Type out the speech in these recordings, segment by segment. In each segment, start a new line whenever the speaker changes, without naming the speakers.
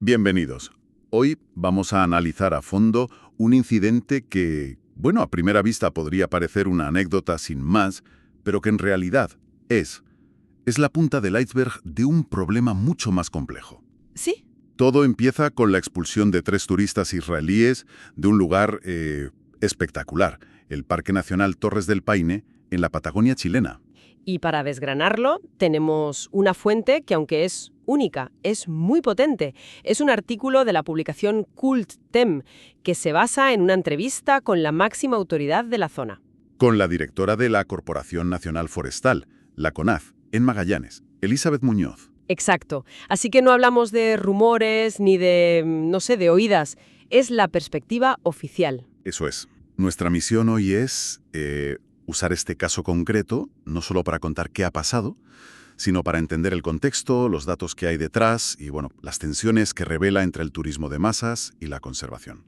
Bienvenidos. Hoy vamos a analizar a fondo un incidente que, bueno, a primera vista podría parecer una anécdota sin más, pero que en realidad es la punta del iceberg de un problema mucho más complejo.
¿Sí?
Todo empieza con la expulsión de 3 turistas israelíes de un lugar espectacular, el Parque Nacional Torres del Paine, en la Patagonia chilena.
Y para desgranarlo, tenemos una fuente que, aunque es única, es muy potente. Es un artículo de la publicación Cult-Tem, que se basa en una entrevista con la máxima autoridad de la zona.
Con la directora de la Corporación Nacional Forestal, la CONAF, en Magallanes, Elizabeth Muñoz.
Exacto. Así que no hablamos de rumores ni de, no sé, de oídas. Es la perspectiva oficial.
Eso es. Nuestra misión hoy es usar este caso concreto, no solo para contar qué ha pasado, sino para entender el contexto, los datos que hay detrás y, bueno, las tensiones que revela entre el turismo de masas y la conservación.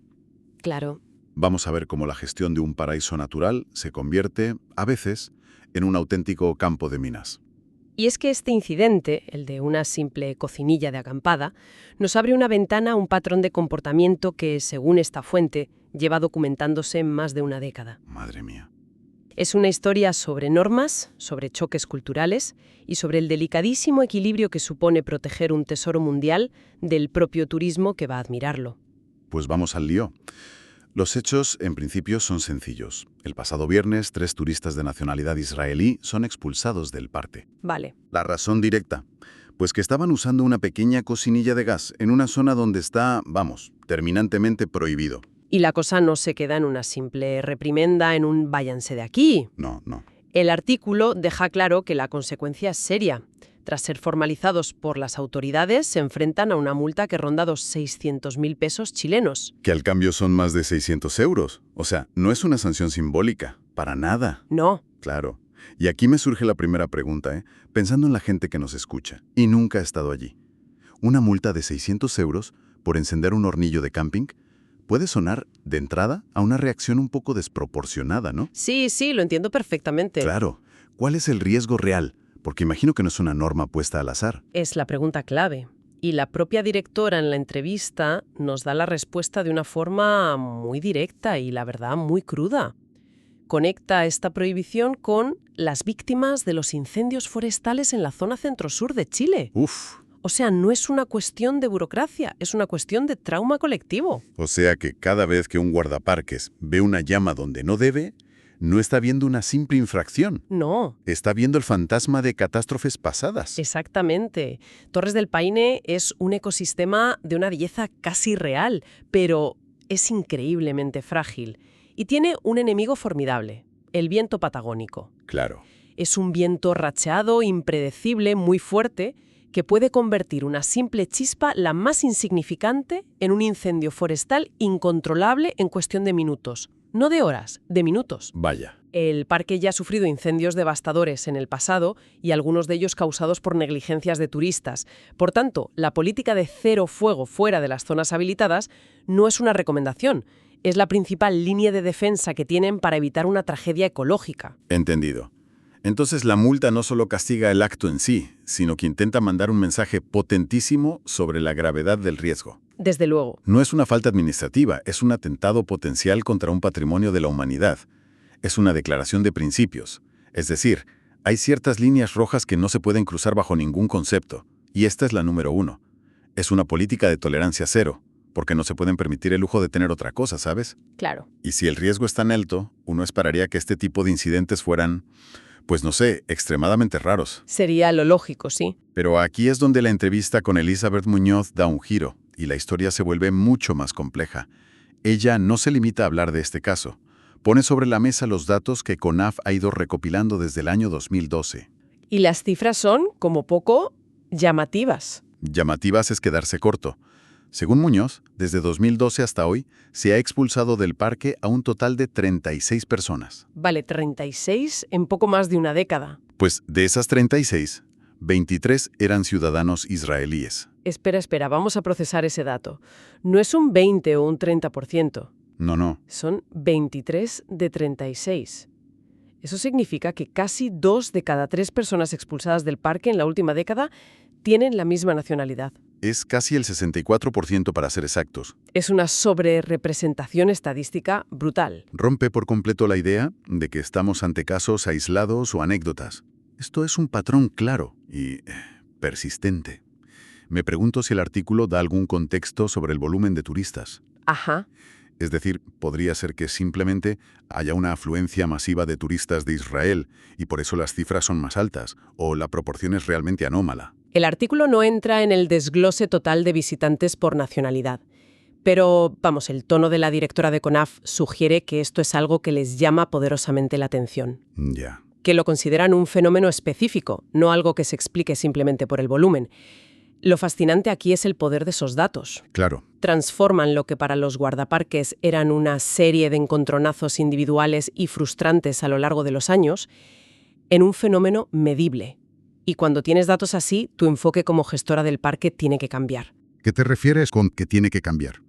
Claro.
Vamos a ver cómo la gestión de un paraíso natural se convierte, a veces, en un auténtico campo de minas.
Y es que este incidente, el de una simple cocinilla de acampada, nos abre una ventana a un patrón de comportamiento que, según esta fuente, lleva documentándose más de una década.
Madre mía.
Es una historia sobre normas, sobre choques culturales y sobre el delicadísimo equilibrio que supone proteger un tesoro mundial del propio turismo que va a admirarlo.
Pues vamos al lío. Los hechos, en principio, son sencillos. El pasado viernes, 3 turistas de nacionalidad israelí son expulsados del parque.
Vale.
La razón directa, pues que estaban usando una pequeña cocinilla de gas en una zona donde está, vamos, terminantemente prohibido.
Y la cosa no se queda en una simple reprimenda, en un váyanse de aquí.
No, no.
El artículo deja claro que la consecuencia es seria. Tras ser formalizados por las autoridades, se enfrentan a una multa que ronda los 600.000 pesos chilenos.
Que al cambio son más de 600 euros. O sea, no es una sanción simbólica, para nada.
No.
Claro. Y aquí me surge la primera pregunta, pensando en la gente que nos escucha y nunca ha estado allí. ¿Una multa de 600 euros por encender un hornillo de camping? Puede sonar, de entrada, a una reacción un poco desproporcionada, ¿no?
Sí, lo entiendo perfectamente.
Claro. ¿Cuál es el riesgo real? Porque imagino que no es una norma puesta al azar.
Es la pregunta clave. Y la propia directora en la entrevista nos da la respuesta de una forma muy directa y, la verdad, muy cruda. Conecta esta prohibición con las víctimas de los incendios forestales en la zona centro-sur de Chile.
Uf.
O sea, no es una cuestión de burocracia, es una cuestión de trauma colectivo.
O sea que cada vez que un guardaparques ve una llama donde no debe, no está viendo una simple infracción.
No.
Está viendo el fantasma de catástrofes pasadas.
Exactamente. Torres del Paine es un ecosistema de una belleza casi real, pero es increíblemente frágil. Y tiene un enemigo formidable, el viento patagónico.
Claro.
Es un viento racheado, impredecible, muy fuerte, que puede convertir una simple chispa, la más insignificante, en un incendio forestal incontrolable en cuestión de minutos. No de horas, de minutos.
Vaya.
El parque ya ha sufrido incendios devastadores en el pasado y algunos de ellos causados por negligencias de turistas. Por tanto, la política de cero fuego fuera de las zonas habilitadas no es una recomendación, es la principal línea de defensa que tienen para evitar una tragedia ecológica.
Entendido. Entonces la multa no solo castiga el acto en sí, sino que intenta mandar un mensaje potentísimo sobre la gravedad del riesgo.
Desde luego.
No es una falta administrativa, es un atentado potencial contra un patrimonio de la humanidad. Es una declaración de principios. Es decir, hay ciertas líneas rojas que no se pueden cruzar bajo ningún concepto. Y esta es la número 1. Es una política de tolerancia cero, porque no se pueden permitir el lujo de tener otra cosa, ¿sabes?
Claro.
Y si el riesgo es tan alto, uno esperaría que este tipo de incidentes fueran, pues no sé, extremadamente raros.
Sería lo lógico, sí.
Pero aquí es donde la entrevista con Elizabeth Muñoz da un giro, y la historia se vuelve mucho más compleja. Ella no se limita a hablar de este caso. Pone sobre la mesa los datos que CONAF ha ido recopilando desde el año 2012.
Y las cifras son, como poco, llamativas.
Llamativas es quedarse corto. Según Muñoz, desde 2012 hasta hoy, se ha expulsado del parque a un total de 36 personas.
Vale, 36 en poco más de una década.
Pues de esas 36, 23 eran ciudadanos israelíes.
Espera, vamos a procesar ese dato. No es un 20 o un 30%.
No.
Son 23 de 36. Eso significa que casi 2 de cada 3 personas expulsadas del parque en la última década tienen la misma nacionalidad.
Es casi el 64% para ser exactos.
Es una sobrerepresentación estadística brutal.
Rompe por completo la idea de que estamos ante casos aislados o anécdotas. Esto es un patrón claro y persistente. Me pregunto si el artículo da algún contexto sobre el volumen de turistas.
Ajá.
Es decir, podría ser que simplemente haya una afluencia masiva de turistas de Israel y por eso las cifras son más altas, o la proporción es realmente anómala.
El artículo no entra en el desglose total de visitantes por nacionalidad. Pero, vamos, el tono de la directora de CONAF sugiere que esto es algo que les llama poderosamente la atención.
Ya.
Que lo consideran un fenómeno específico, no algo que se explique simplemente por el volumen. Lo fascinante aquí es el poder de esos datos.
Claro.
Transforman lo que para los guardaparques eran una serie de encontronazos individuales y frustrantes a lo largo de los años en un fenómeno medible. Y cuando tienes datos así, tu enfoque como gestora del parque tiene que cambiar.
¿Qué te refieres con que tiene que cambiar?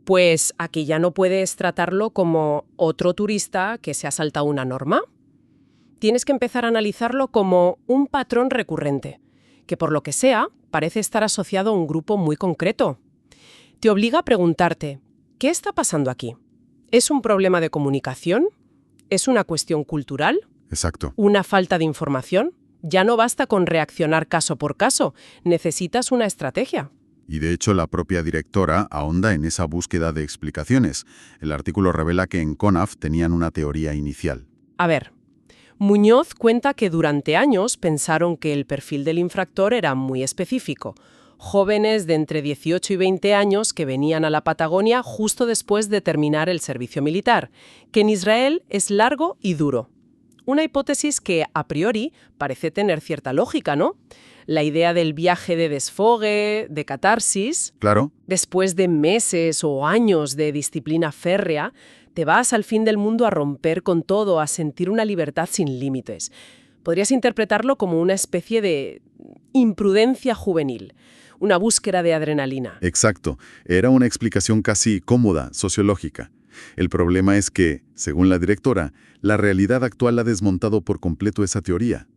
Pues aquí ya no puedes tratarlo como otro turista que se ha saltado una norma. Tienes que empezar a analizarlo como un patrón recurrente, que por lo que sea, parece estar asociado a un grupo muy concreto. Te obliga a preguntarte, ¿qué está pasando aquí? ¿Es un problema de comunicación? ¿Es una cuestión cultural?
Exacto.
¿Una falta de información? Ya no basta con reaccionar caso por caso, necesitas una estrategia.
Y de hecho la propia directora ahonda en esa búsqueda de explicaciones. El artículo revela que en CONAF tenían una teoría inicial.
A ver, Muñoz cuenta que durante años pensaron que el perfil del infractor era muy específico. Jóvenes de entre 18 y 20 años que venían a la Patagonia justo después de terminar el servicio militar, que en Israel es largo y duro. Una hipótesis que, a priori, parece tener cierta lógica, ¿no? La idea del viaje de desfogue, de catarsis.
Claro.
Después de meses o años de disciplina férrea, te vas al fin del mundo a romper con todo, a sentir una libertad sin límites. Podrías interpretarlo como una especie de imprudencia juvenil, una búsqueda de adrenalina.
Exacto. Era una explicación casi cómoda, sociológica. El problema es que, según la directora, la realidad actual ha desmontado por completo esa teoría.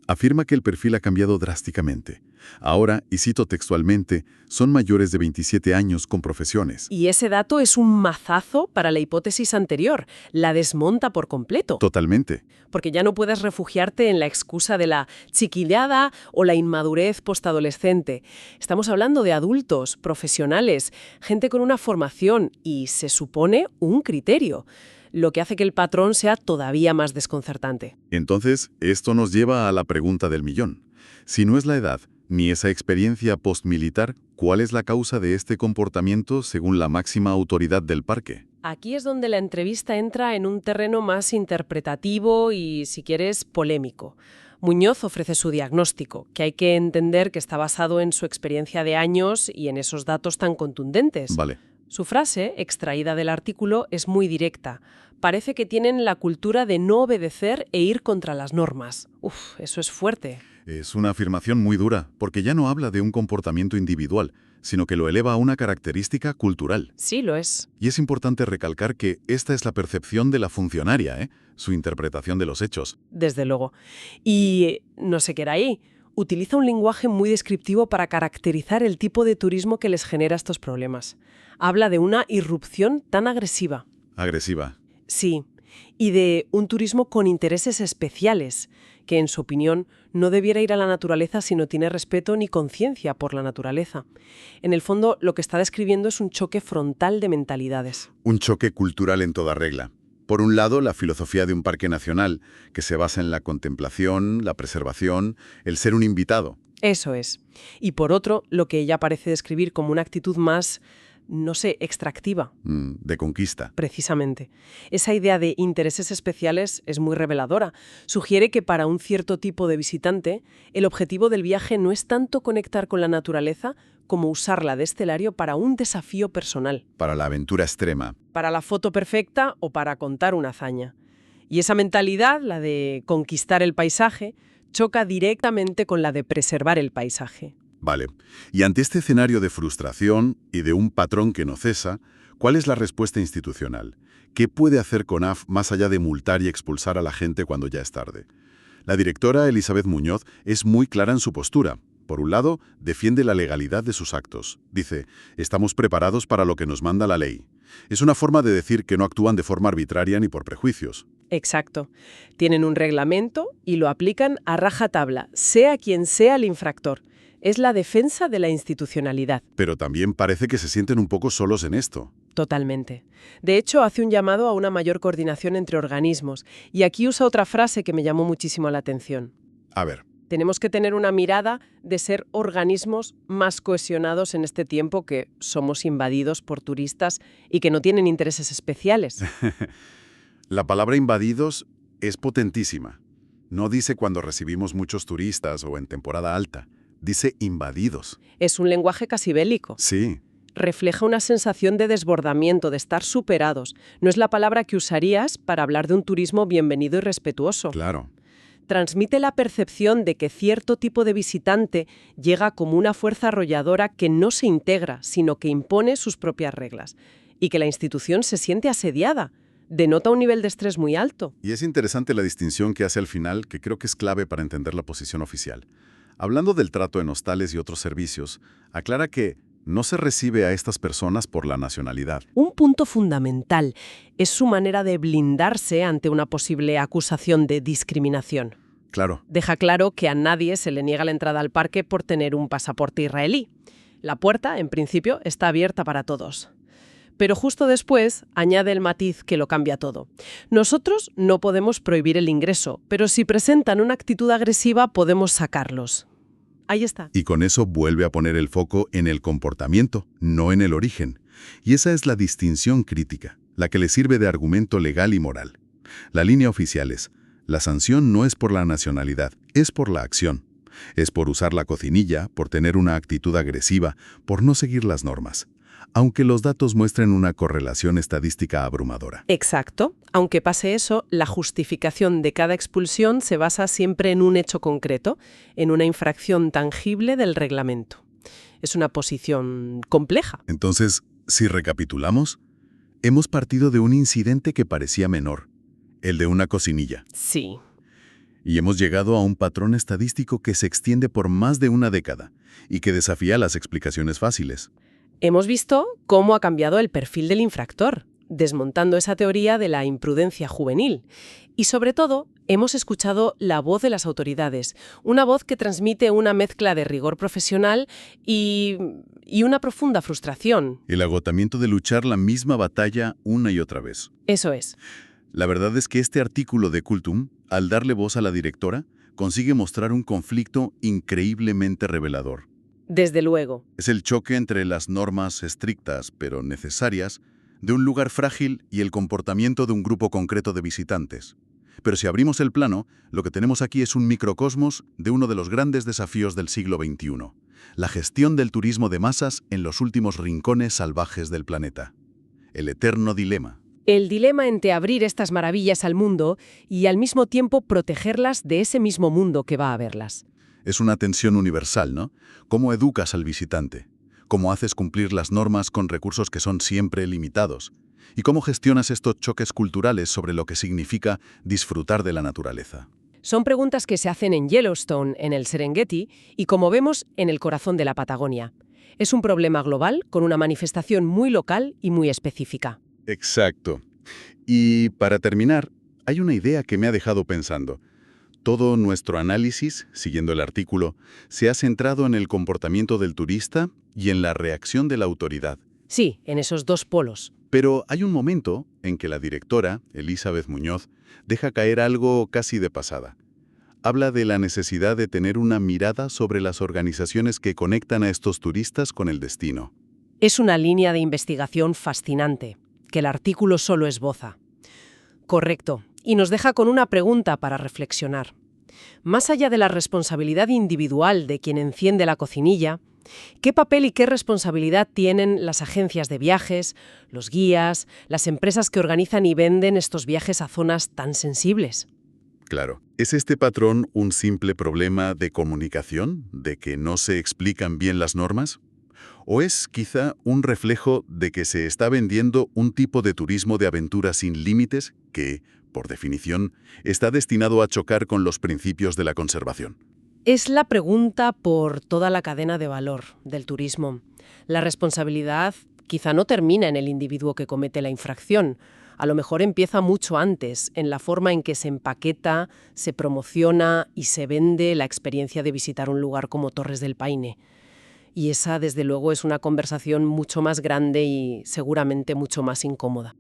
Afirma que el perfil ha cambiado drásticamente. Ahora, y cito textualmente, son mayores de 27 años con profesiones.
Y ese dato es un mazazo para la hipótesis anterior. La desmonta por completo.
Totalmente.
Porque ya no puedes refugiarte en la excusa de la chiquillada o la inmadurez postadolescente. Estamos hablando de adultos, profesionales, gente con una formación y, se supone, un criterio, lo que hace que el patrón sea todavía más desconcertante.
Entonces, esto nos lleva a la pregunta del millón. Si no es la edad, ni esa experiencia postmilitar, ¿cuál es la causa de este comportamiento según la máxima autoridad del parque?
Aquí es donde la entrevista entra en un terreno más interpretativo y, si quieres, polémico. Muñoz ofrece su diagnóstico, que hay que entender que está basado en su experiencia de años y en esos datos tan contundentes.
Vale.
Su frase, extraída del artículo, es muy directa. Parece que tienen la cultura de no obedecer e ir contra las normas. Uf, eso es fuerte.
Es una afirmación muy dura, porque ya no habla de un comportamiento individual, sino que lo eleva a una característica cultural.
Sí, lo es.
Y es importante recalcar que esta es la percepción de la funcionaria, su interpretación de los hechos.
Desde luego. Y no se queda ahí. Utiliza un lenguaje muy descriptivo para caracterizar el tipo de turismo que les genera estos problemas. Habla de una irrupción tan agresiva.
Agresiva.
Sí, y de un turismo con intereses especiales, que en su opinión no debiera ir a la naturaleza si no tiene respeto ni conciencia por la naturaleza. En el fondo, lo que está describiendo es un choque frontal de mentalidades.
Un choque cultural en toda regla. Por un lado, la filosofía de un parque nacional, que se basa en la contemplación, la preservación, el ser un invitado.
Eso es. Y por otro, lo que ella parece describir como una actitud más, no sé, extractiva.
De conquista.
Precisamente. Esa idea de intereses especiales es muy reveladora. Sugiere que para un cierto tipo de visitante, el objetivo del viaje no es tanto conectar con la naturaleza como usarla de escenario para un desafío personal.
Para la aventura extrema.
Para la foto perfecta o para contar una hazaña. Y esa mentalidad, la de conquistar el paisaje, choca directamente con la de preservar el paisaje.
Vale. Y ante este escenario de frustración y de un patrón que no cesa, ¿cuál es la respuesta institucional? ¿Qué puede hacer CONAF más allá de multar y expulsar a la gente cuando ya es tarde? La directora Elizabeth Muñoz es muy clara en su postura. Por un lado, defiende la legalidad de sus actos. Dice, estamos preparados para lo que nos manda la ley. Es una forma de decir que no actúan de forma arbitraria ni por prejuicios.
Exacto. Tienen un reglamento y lo aplican a rajatabla, sea quien sea el infractor. Es la defensa de la institucionalidad.
Pero también parece que se sienten un poco solos en esto.
Totalmente. De hecho, hace un llamado a una mayor coordinación entre organismos. Y aquí usa otra frase que me llamó muchísimo la atención.
A ver.
Tenemos que tener una mirada de ser organismos más cohesionados en este tiempo que somos invadidos por turistas y que no tienen intereses especiales.
La palabra invadidos es potentísima. No dice cuando recibimos muchos turistas o en temporada alta. Dice invadidos.
Es un lenguaje casi bélico.
Sí.
Refleja una sensación de desbordamiento, de estar superados. No es la palabra que usarías para hablar de un turismo bienvenido y respetuoso.
Claro.
Transmite la percepción de que cierto tipo de visitante llega como una fuerza arrolladora que no se integra, sino que impone sus propias reglas, y que la institución se siente asediada. Denota un nivel de estrés muy alto.
Y es interesante la distinción que hace al final, que creo que es clave para entender la posición oficial. Hablando del trato en hostales y otros servicios, aclara que no se recibe a estas personas por la nacionalidad.
Un punto fundamental es su manera de blindarse ante una posible acusación de discriminación.
Claro.
Deja claro que a nadie se le niega la entrada al parque por tener un pasaporte israelí. La puerta, en principio, está abierta para todos. Pero justo después añade el matiz que lo cambia todo. Nosotros no podemos prohibir el ingreso, pero si presentan una actitud agresiva podemos sacarlos. Ahí está.
Y con eso vuelve a poner el foco en el comportamiento, no en el origen. Y esa es la distinción crítica, la que le sirve de argumento legal y moral. La línea oficial es, la sanción no es por la nacionalidad, es por la acción. Es por usar la cocinilla, por tener una actitud agresiva, por no seguir las normas. Aunque los datos muestren una correlación estadística abrumadora.
Exacto. Aunque pase eso, la justificación de cada expulsión se basa siempre en un hecho concreto, en una infracción tangible del reglamento. Es una posición compleja.
Entonces, si recapitulamos, hemos partido de un incidente que parecía menor, el de una cocinilla.
Sí.
Y hemos llegado a un patrón estadístico que se extiende por más de una década y que desafía las explicaciones fáciles.
Hemos visto cómo ha cambiado el perfil del infractor, desmontando esa teoría de la imprudencia juvenil. Y sobre todo, hemos escuchado la voz de las autoridades, una voz que transmite una mezcla de rigor profesional y una profunda frustración.
El agotamiento de luchar la misma batalla una y otra vez.
Eso es.
La verdad es que este artículo de Cultum, al darle voz a la directora, consigue mostrar un conflicto increíblemente revelador.
Desde luego.
Es el choque entre las normas estrictas, pero necesarias, de un lugar frágil y el comportamiento de un grupo concreto de visitantes. Pero si abrimos el plano, lo que tenemos aquí es un microcosmos de uno de los grandes desafíos del siglo XXI, la gestión del turismo de masas en los últimos rincones salvajes del planeta. El eterno dilema.
El dilema entre abrir estas maravillas al mundo y al mismo tiempo protegerlas de ese mismo mundo que va a verlas.
Es una tensión universal, ¿no? ¿Cómo educas al visitante? ¿Cómo haces cumplir las normas con recursos que son siempre limitados? ¿Y cómo gestionas estos choques culturales sobre lo que significa disfrutar de la naturaleza?
Son preguntas que se hacen en Yellowstone, en el Serengeti, y como vemos, en el corazón de la Patagonia. Es un problema global con una manifestación muy local y muy específica.
Exacto. Y para terminar, hay una idea que me ha dejado pensando. Todo nuestro análisis, siguiendo el artículo, se ha centrado en el comportamiento del turista y en la reacción de la autoridad.
Sí, en esos dos polos.
Pero hay un momento en que la directora, Elizabeth Muñoz, deja caer algo casi de pasada. Habla de la necesidad de tener una mirada sobre las organizaciones que conectan a estos turistas con el destino.
Es una línea de investigación fascinante, que el artículo solo esboza. Correcto. Y nos deja con una pregunta para reflexionar. Más allá de la responsabilidad individual de quien enciende la cocinilla, ¿qué papel y qué responsabilidad tienen las agencias de viajes, los guías, las empresas que organizan y venden estos viajes a zonas tan sensibles?
Claro. ¿Es este patrón un simple problema de comunicación, de que no se explican bien las normas? ¿O es quizá un reflejo de que se está vendiendo un tipo de turismo de aventura sin límites que, por definición, está destinado a chocar con los principios de la conservación?
Es la pregunta por toda la cadena de valor del turismo. La responsabilidad quizá no termina en el individuo que comete la infracción. A lo mejor empieza mucho antes, en la forma en que se empaqueta, se promociona y se vende la experiencia de visitar un lugar como Torres del Paine. Y esa, desde luego, es una conversación mucho más grande y seguramente mucho más incómoda.